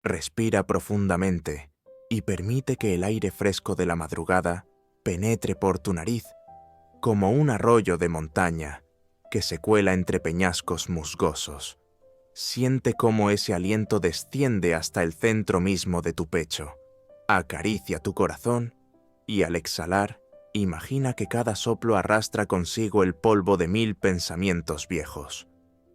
Respira profundamente y permite que el aire fresco de la madrugada penetre por tu nariz, como un arroyo de montaña que se cuela entre peñascos musgosos. Siente cómo ese aliento desciende hasta el centro mismo de tu pecho, acaricia tu corazón y al exhalar, imagina que cada soplo arrastra consigo el polvo de 1000 pensamientos viejos.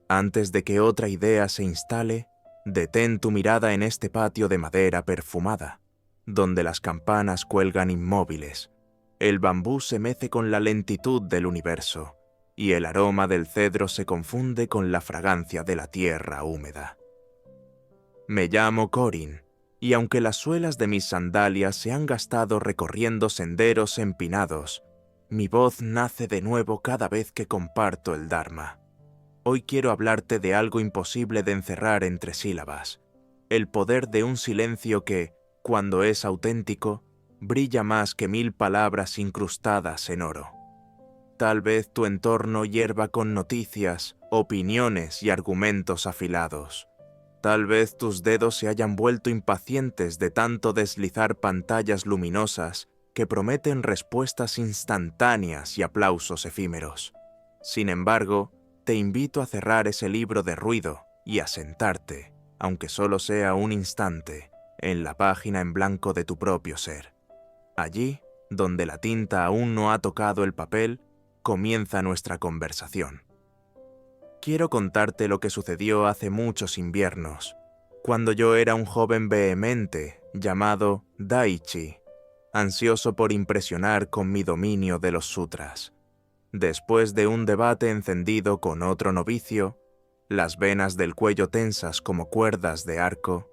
Antes de que otra idea se instale, detén tu mirada en este patio de madera perfumada, donde las campanas cuelgan inmóviles, el bambú se mece con la lentitud del universo, y el aroma del cedro se confunde con la fragancia de la tierra húmeda. Me llamo Corin, y aunque las suelas de mis sandalias se han gastado recorriendo senderos empinados, mi voz nace de nuevo cada vez que comparto el Dharma. Hoy quiero hablarte de algo imposible de encerrar entre sílabas, el poder de un silencio que, cuando es auténtico, brilla más que 1000 palabras incrustadas en oro. Tal vez tu entorno hierva con noticias, opiniones y argumentos afilados. Tal vez tus dedos se hayan vuelto impacientes de tanto deslizar pantallas luminosas que prometen respuestas instantáneas y aplausos efímeros. Sin embargo, te invito a cerrar ese libro de ruido y a sentarte, aunque solo sea un instante, en la página en blanco de tu propio ser. Allí, donde la tinta aún no ha tocado el papel, comienza nuestra conversación. Quiero contarte lo que sucedió hace muchos inviernos, cuando yo era un joven vehemente llamado Daichi, ansioso por impresionar con mi dominio de los sutras. Después de un debate encendido con otro novicio, las venas del cuello tensas como cuerdas de arco,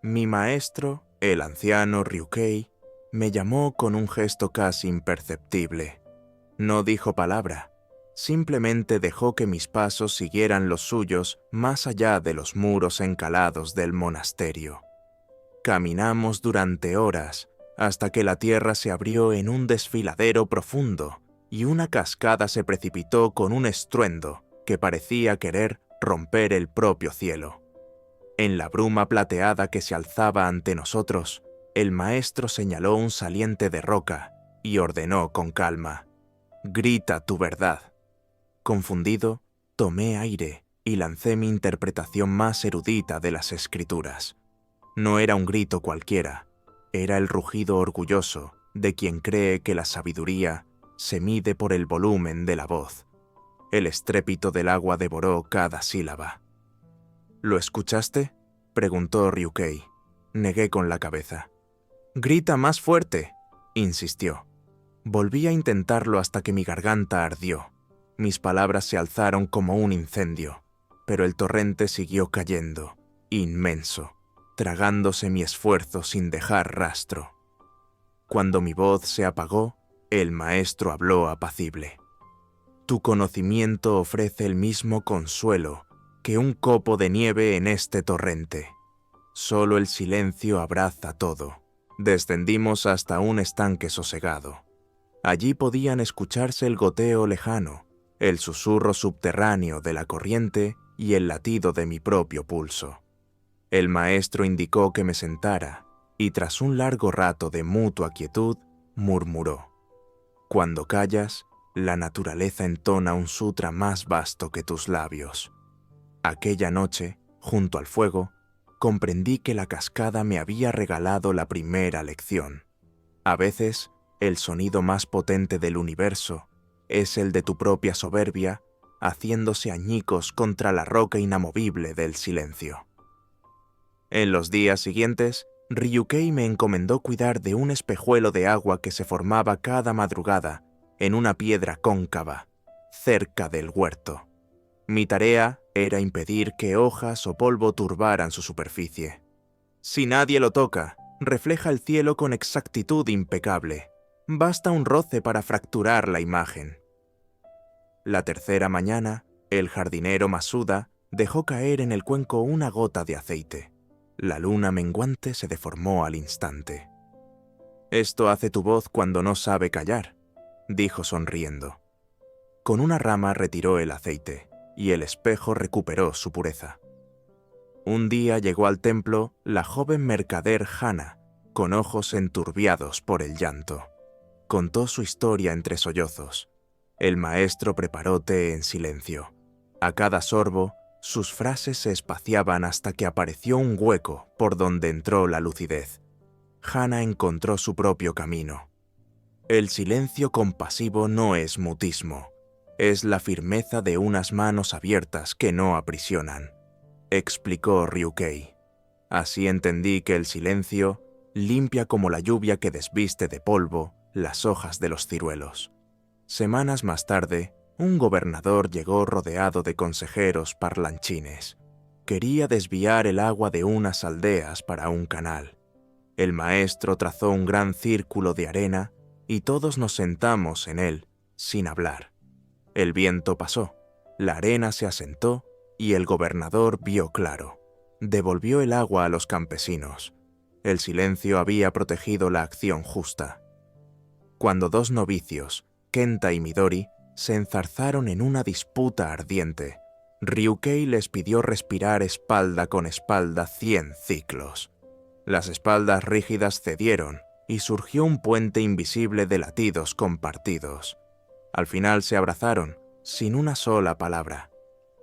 mi maestro, el anciano Ryukei, me llamó con un gesto casi imperceptible. No dijo palabra, simplemente dejó que mis pasos siguieran los suyos más allá de los muros encalados del monasterio. Caminamos durante horas hasta que la tierra se abrió en un desfiladero profundo y una cascada se precipitó con un estruendo que parecía querer romper el propio cielo. En la bruma plateada que se alzaba ante nosotros, el maestro señaló un saliente de roca y ordenó con calma: «Grita tu verdad». Confundido, tomé aire y lancé mi interpretación más erudita de las escrituras. No era un grito cualquiera, era el rugido orgulloso de quien cree que la sabiduría se mide por el volumen de la voz. El estrépito del agua devoró cada sílaba. «¿Lo escuchaste?», preguntó Ryukei. Negué con la cabeza. «Grita más fuerte», insistió. Volví a intentarlo hasta que mi garganta ardió. Mis palabras se alzaron como un incendio, pero el torrente siguió cayendo, inmenso, tragándose mi esfuerzo sin dejar rastro. Cuando mi voz se apagó, el maestro habló apacible. «Tu conocimiento ofrece el mismo consuelo que un copo de nieve en este torrente. Solo el silencio abraza todo». Descendimos hasta un estanque sosegado. Allí podían escucharse el goteo lejano, el susurro subterráneo de la corriente y el latido de mi propio pulso. El maestro indicó que me sentara y tras un largo rato de mutua quietud, murmuró: «Cuando callas, la naturaleza entona un sutra más vasto que tus labios». Aquella noche, junto al fuego, comprendí que la cascada me había regalado la primera lección. A veces, el sonido más potente del universo es el de tu propia soberbia haciéndose añicos contra la roca inamovible del silencio. En los días siguientes, Ryukei me encomendó cuidar de un espejuelo de agua que se formaba cada madrugada en una piedra cóncava, cerca del huerto. Mi tarea era impedir que hojas o polvo turbaran su superficie. Si nadie lo toca, refleja el cielo con exactitud impecable. Basta un roce para fracturar la imagen. La tercera mañana, el jardinero Masuda dejó caer en el cuenco una gota de aceite. La luna menguante se deformó al instante. «Esto hace tu voz cuando no sabe callar», dijo sonriendo. Con una rama retiró el aceite y el espejo recuperó su pureza. Un día llegó al templo la joven mercader Hana, con ojos enturbiados por el llanto. Contó su historia entre sollozos. El maestro preparó té en silencio. A cada sorbo, sus frases se espaciaban hasta que apareció un hueco por donde entró la lucidez. Hana encontró su propio camino. El silencio compasivo no es mutismo, es la firmeza de unas manos abiertas que no aprisionan, explicó Ryukei. Así entendí que el silencio limpia como la lluvia que desviste de polvo las hojas de los ciruelos. Semanas más tarde, un gobernador llegó rodeado de consejeros parlanchines. Quería desviar el agua de unas aldeas para un canal. El maestro trazó un gran círculo de arena y todos nos sentamos en él, sin hablar. El viento pasó, la arena se asentó y el gobernador vio claro. Devolvió el agua a los campesinos. El silencio había protegido la acción justa. Cuando dos novicios, Kenta y Midori, se enzarzaron en una disputa ardiente, Ryukei les pidió respirar espalda con espalda 100 ciclos. Las espaldas rígidas cedieron y surgió un puente invisible de latidos compartidos. Al final se abrazaron, sin una sola palabra.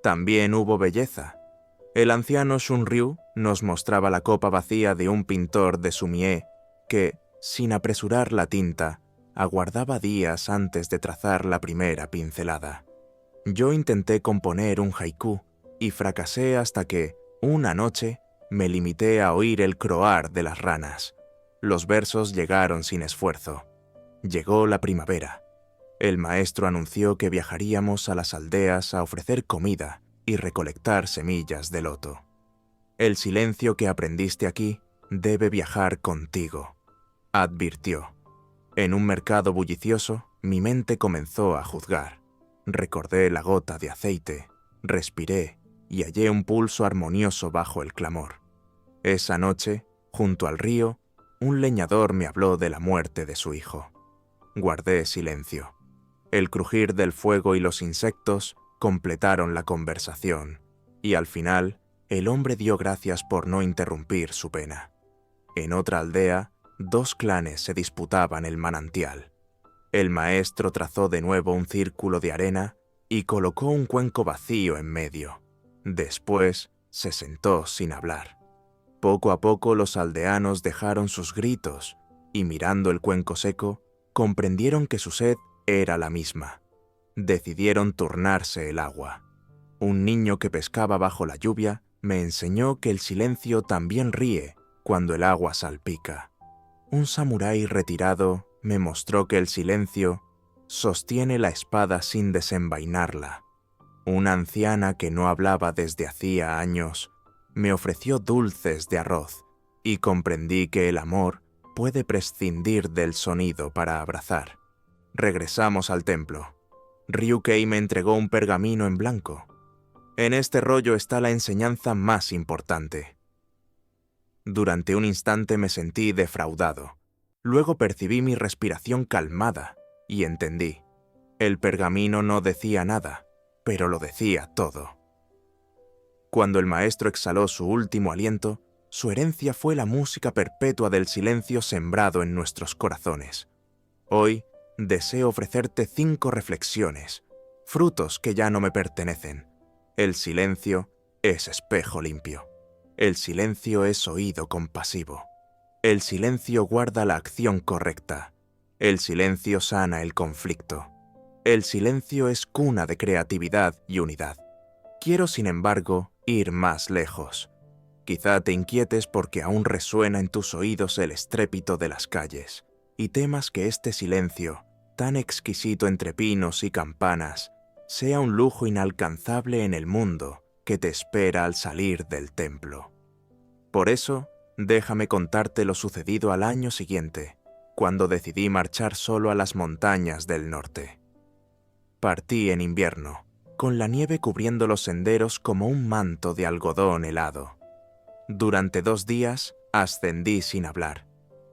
También hubo belleza. El anciano Shunryu nos mostraba la copa vacía de un pintor de sumie que, sin apresurar la tinta, aguardaba días antes de trazar la primera pincelada. Yo intenté componer un haiku y fracasé hasta que, una noche, me limité a oír el croar de las ranas. Los versos llegaron sin esfuerzo. Llegó la primavera. El maestro anunció que viajaríamos a las aldeas a ofrecer comida y recolectar semillas de loto. El silencio que aprendiste aquí debe viajar contigo, advirtió. En un mercado bullicioso, mi mente comenzó a juzgar. Recordé la gota de aceite, respiré y hallé un pulso armonioso bajo el clamor. Esa noche, junto al río, un leñador me habló de la muerte de su hijo. Guardé silencio. El crujir del fuego y los insectos completaron la conversación, y al final, el hombre dio gracias por no interrumpir su pena. En otra aldea, dos clanes se disputaban el manantial. El maestro trazó de nuevo un círculo de arena y colocó un cuenco vacío en medio. Después, se sentó sin hablar. Poco a poco los aldeanos dejaron sus gritos y, mirando el cuenco seco, comprendieron que su sed era la misma. Decidieron turnarse el agua. Un niño que pescaba bajo la lluvia me enseñó que el silencio también ríe cuando el agua salpica. Un samurái retirado me mostró que el silencio sostiene la espada sin desenvainarla. Una anciana que no hablaba desde hacía años me ofreció dulces de arroz y comprendí que el amor puede prescindir del sonido para abrazar. Regresamos al templo. Ryukei me entregó un pergamino en blanco. En este rollo está la enseñanza más importante. Durante un instante me sentí defraudado. Luego percibí mi respiración calmada y entendí. El pergamino no decía nada, pero lo decía todo. Cuando el maestro exhaló su último aliento, su herencia fue la música perpetua del silencio sembrado en nuestros corazones. Hoy deseo ofrecerte 5 reflexiones, frutos que ya no me pertenecen. El silencio es espejo limpio. El silencio es oído compasivo. El silencio guarda la acción correcta. El silencio sana el conflicto. El silencio es cuna de creatividad y unidad. Quiero, sin embargo, ir más lejos. Quizá te inquietes porque aún resuena en tus oídos el estrépito de las calles y temas que este silencio, tan exquisito entre pinos y campanas, sea un lujo inalcanzable en el mundo que te espera al salir del templo. Por eso, déjame contarte lo sucedido al año siguiente, cuando decidí marchar solo a las montañas del norte. Partí en invierno, con la nieve cubriendo los senderos como un manto de algodón helado. Durante 2 días ascendí sin hablar,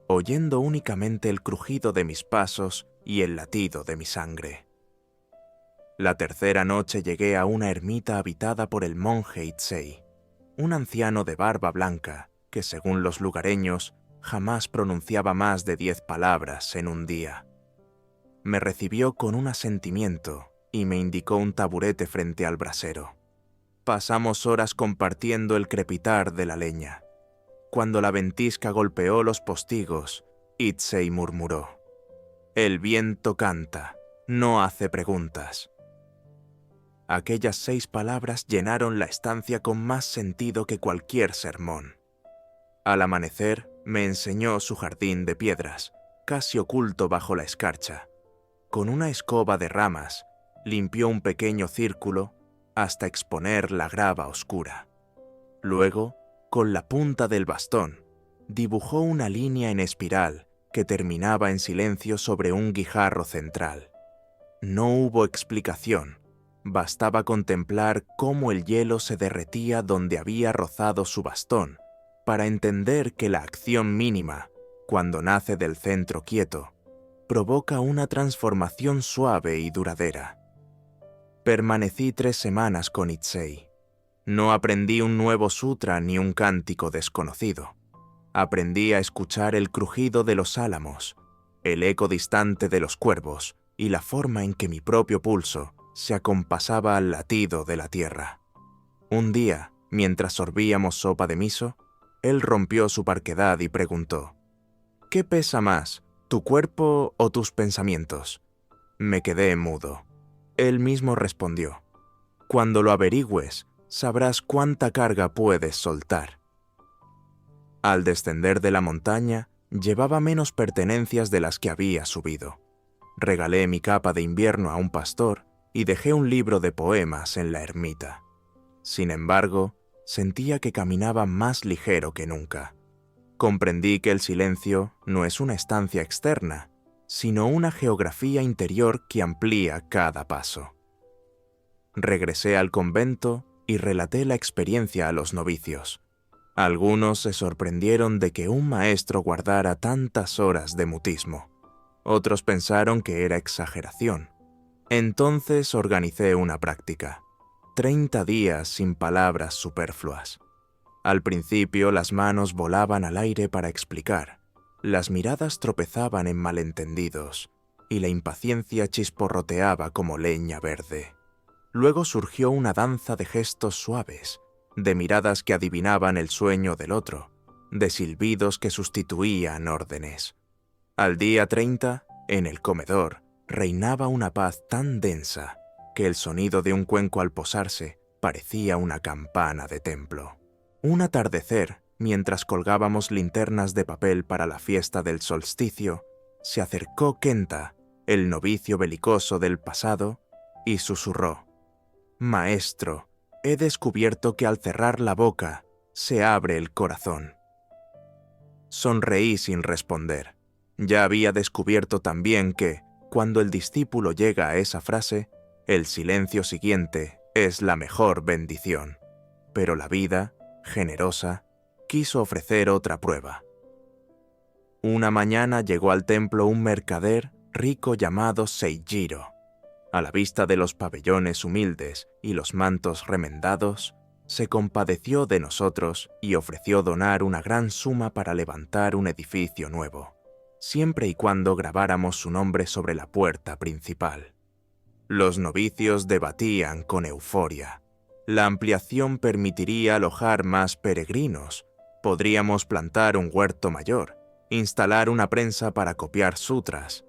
oyendo únicamente el crujido de mis pasos y el latido de mi sangre. La tercera noche llegué a una ermita habitada por el monje Itsei, un anciano de barba blanca que, según los lugareños, jamás pronunciaba más de 10 palabras en un día. Me recibió con un asentimiento y me indicó un taburete frente al brasero. Pasamos horas compartiendo el crepitar de la leña. Cuando la ventisca golpeó los postigos, Itsei murmuró: «El viento canta, no hace preguntas». Aquellas 6 palabras llenaron la estancia con más sentido que cualquier sermón. Al amanecer, me enseñó su jardín de piedras, casi oculto bajo la escarcha. Con una escoba de ramas, limpió un pequeño círculo hasta exponer la grava oscura. Luego, con la punta del bastón, dibujó una línea en espiral que terminaba en silencio sobre un guijarro central. No hubo explicación, bastaba contemplar cómo el hielo se derretía donde había rozado su bastón para entender que la acción mínima, cuando nace del centro quieto, provoca una transformación suave y duradera. Permanecí 3 semanas con Itsei. No aprendí un nuevo sutra ni un cántico desconocido. Aprendí a escuchar el crujido de los álamos, el eco distante de los cuervos y la forma en que mi propio pulso se acompasaba al latido de la tierra. Un día, mientras sorbíamos sopa de miso, él rompió su parquedad y preguntó: «¿Qué pesa más, tu cuerpo o tus pensamientos?» Me quedé mudo. Él mismo respondió: «Cuando lo averigües, sabrás cuánta carga puedes soltar». Al descender de la montaña, llevaba menos pertenencias de las que había subido. Regalé mi capa de invierno a un pastor y dejé un libro de poemas en la ermita. Sin embargo, sentía que caminaba más ligero que nunca. Comprendí que el silencio no es una estancia externa, sino una geografía interior que amplía cada paso. Regresé al convento y relaté la experiencia a los novicios. Algunos se sorprendieron de que un maestro guardara tantas horas de mutismo. Otros pensaron que era exageración. Entonces organicé una práctica: 30 días sin palabras superfluas. Al principio las manos volaban al aire para explicar, las miradas tropezaban en malentendidos y la impaciencia chisporroteaba como leña verde. Luego surgió una danza de gestos suaves, de miradas que adivinaban el sueño del otro, de silbidos que sustituían órdenes. Al día 30, en el comedor, reinaba una paz tan densa que el sonido de un cuenco al posarse parecía una campana de templo. Un atardecer, mientras colgábamos linternas de papel para la fiesta del solsticio, se acercó Kenta, el novicio belicoso del pasado, y susurró: «Maestro, he descubierto que al cerrar la boca se abre el corazón». Sonreí sin responder. Ya había descubierto también que, cuando el discípulo llega a esa frase, el silencio siguiente es la mejor bendición. Pero la vida, generosa, quiso ofrecer otra prueba. Una mañana llegó al templo un mercader rico llamado Seijiro. A la vista de los pabellones humildes y los mantos remendados, se compadeció de nosotros y ofreció donar una gran suma para levantar un edificio nuevo, siempre y cuando grabáramos su nombre sobre la puerta principal. Los novicios debatían con euforia. La ampliación permitiría alojar más peregrinos, podríamos plantar un huerto mayor, instalar una prensa para copiar sutras.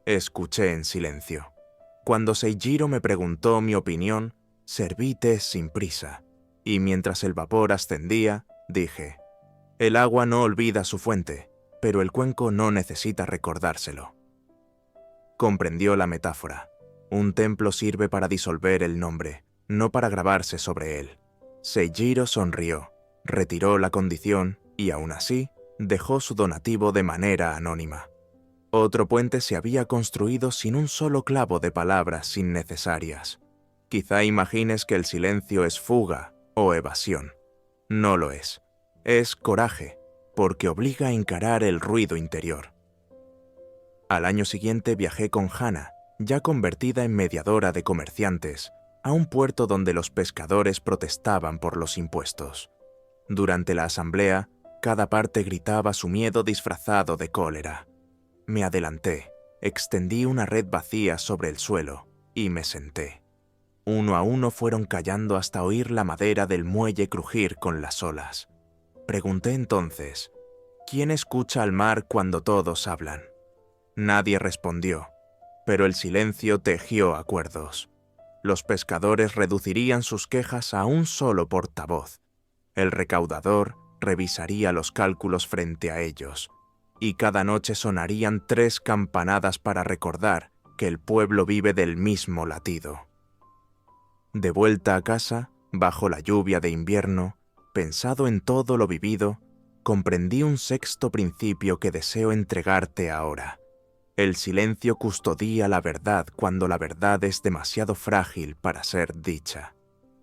Escuché en silencio. Cuando Seijiro me preguntó mi opinión, serví té sin prisa, y mientras el vapor ascendía, dije: «El agua no olvida su fuente, pero el cuenco no necesita recordárselo». Comprendió la metáfora. Un templo sirve para disolver el nombre, no para grabarse sobre él. Seijiro sonrió, retiró la condición y, aún así, dejó su donativo de manera anónima. Otro puente se había construido sin un solo clavo de palabras innecesarias. Quizá imagines que el silencio es fuga o evasión. No lo es. Es coraje, porque obliga a encarar el ruido interior. Al año siguiente viajé con Hana, ya convertida en mediadora de comerciantes, a un puerto donde los pescadores protestaban por los impuestos. Durante la asamblea, cada parte gritaba su miedo disfrazado de cólera. Me adelanté, extendí una red vacía sobre el suelo y me senté. Uno a uno fueron callando hasta oír la madera del muelle crujir con las olas. Pregunté entonces, ¿quién escucha al mar cuando todos hablan? Nadie respondió, pero el silencio tejió acuerdos. Los pescadores reducirían sus quejas a un solo portavoz. El recaudador revisaría los cálculos frente a ellos, y cada noche sonarían 3 campanadas para recordar que el pueblo vive del mismo latido. De vuelta a casa, bajo la lluvia de invierno, pensado en todo lo vivido, comprendí un sexto principio que deseo entregarte ahora. El silencio custodia la verdad cuando la verdad es demasiado frágil para ser dicha.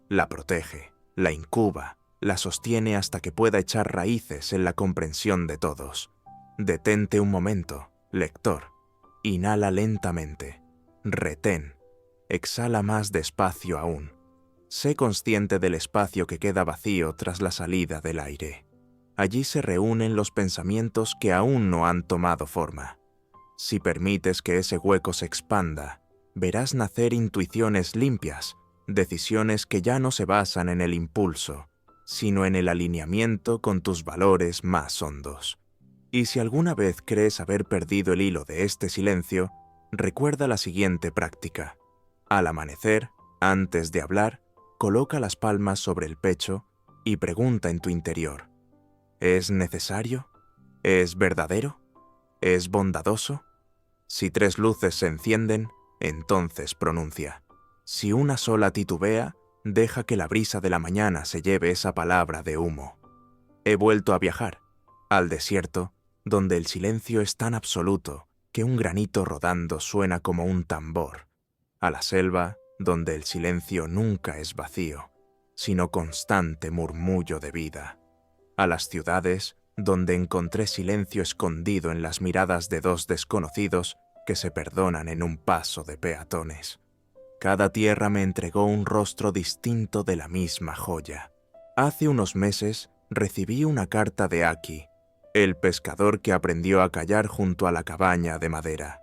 La protege, la incuba, la sostiene hasta que pueda echar raíces en la comprensión de todos. Detente un momento, lector. Inhala lentamente. Retén. Exhala más despacio aún. Sé consciente del espacio que queda vacío tras la salida del aire. Allí se reúnen los pensamientos que aún no han tomado forma. Si permites que ese hueco se expanda, verás nacer intuiciones limpias, decisiones que ya no se basan en el impulso, sino en el alineamiento con tus valores más hondos. Y si alguna vez crees haber perdido el hilo de este silencio, recuerda la siguiente práctica. Al amanecer, antes de hablar, coloca las palmas sobre el pecho y pregunta en tu interior, ¿es necesario? ¿Es verdadero? ¿Es bondadoso? Si 3 luces se encienden, entonces pronuncia. Si una sola titubea, deja que la brisa de la mañana se lleve esa palabra de humo. He vuelto a viajar, al desierto, donde el silencio es tan absoluto que un granito rodando suena como un tambor. A la selva, donde el silencio nunca es vacío, sino constante murmullo de vida. A las ciudades, donde encontré silencio escondido en las miradas de 2 desconocidos que se perdonan en un paso de peatones. Cada tierra me entregó un rostro distinto de la misma joya. Hace unos meses recibí una carta de Aki, el pescador que aprendió a callar junto a la cabaña de madera.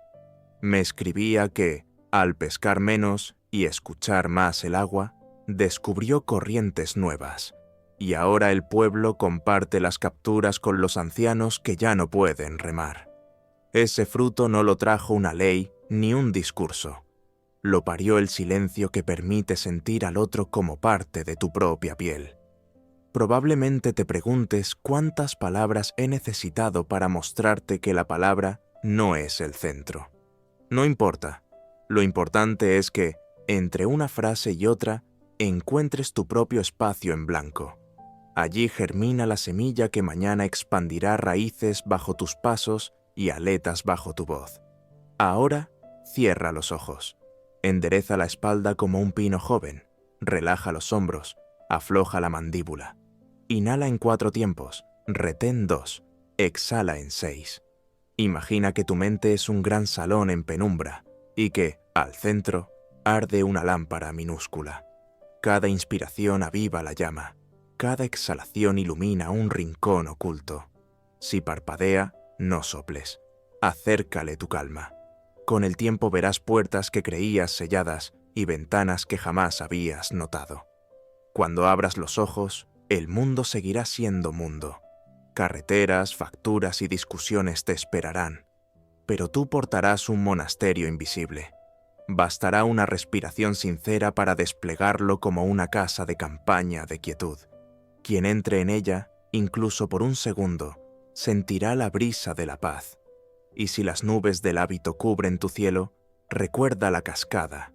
Me escribía que, al pescar menos y escuchar más el agua, descubrió corrientes nuevas, y ahora el pueblo comparte las capturas con los ancianos que ya no pueden remar. Ese fruto no lo trajo una ley ni un discurso. Lo parió el silencio que permite sentir al otro como parte de tu propia piel. Probablemente te preguntes cuántas palabras he necesitado para mostrarte que la palabra no es el centro. No importa. Lo importante es que, entre una frase y otra, encuentres tu propio espacio en blanco. Allí germina la semilla que mañana expandirá raíces bajo tus pasos y aletas bajo tu voz. Ahora, cierra los ojos. Endereza la espalda como un pino joven. Relaja los hombros. Afloja la mandíbula. Inhala en 4 tiempos. Retén 2. Exhala en 6. Imagina que tu mente es un gran salón en penumbra y que, al centro, arde una lámpara minúscula. Cada inspiración aviva la llama. Cada exhalación ilumina un rincón oculto. Si parpadea, no soples. Acércale tu calma. Con el tiempo verás puertas que creías selladas y ventanas que jamás habías notado. Cuando abras los ojos, el mundo seguirá siendo mundo. Carreteras, facturas y discusiones te esperarán. Pero tú portarás un monasterio invisible. Bastará una respiración sincera para desplegarlo como una casa de campaña de quietud. Quien entre en ella, incluso por un segundo, sentirá la brisa de la paz. Y si las nubes del hábito cubren tu cielo, recuerda la cascada.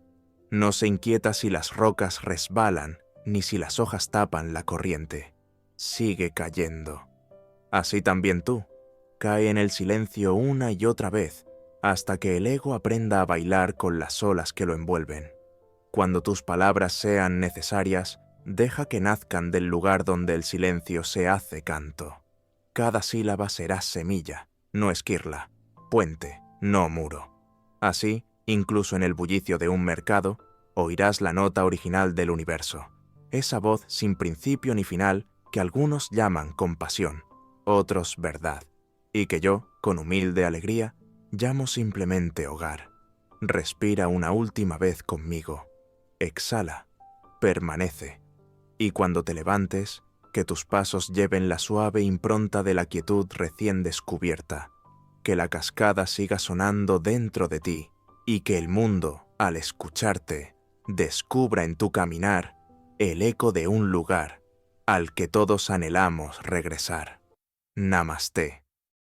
No se inquieta si las rocas resbalan, ni si las hojas tapan la corriente. Sigue cayendo. Así también tú, cae en el silencio una y otra vez, hasta que el ego aprenda a bailar con las olas que lo envuelven. Cuando tus palabras sean necesarias, deja que nazcan del lugar donde el silencio se hace canto. Cada sílaba será semilla, no esquirla, puente, no muro. Así, incluso en el bullicio de un mercado, oirás la nota original del universo, esa voz sin principio ni final que algunos llaman compasión, otros verdad, y que yo, con humilde alegría, llamo simplemente hogar. Respira una última vez conmigo, exhala, permanece, y cuando te levantes, que tus pasos lleven la suave impronta de la quietud recién descubierta, que la cascada siga sonando dentro de ti, y que el mundo, al escucharte, descubra en tu caminar el eco de un lugar al que todos anhelamos regresar. Namasté.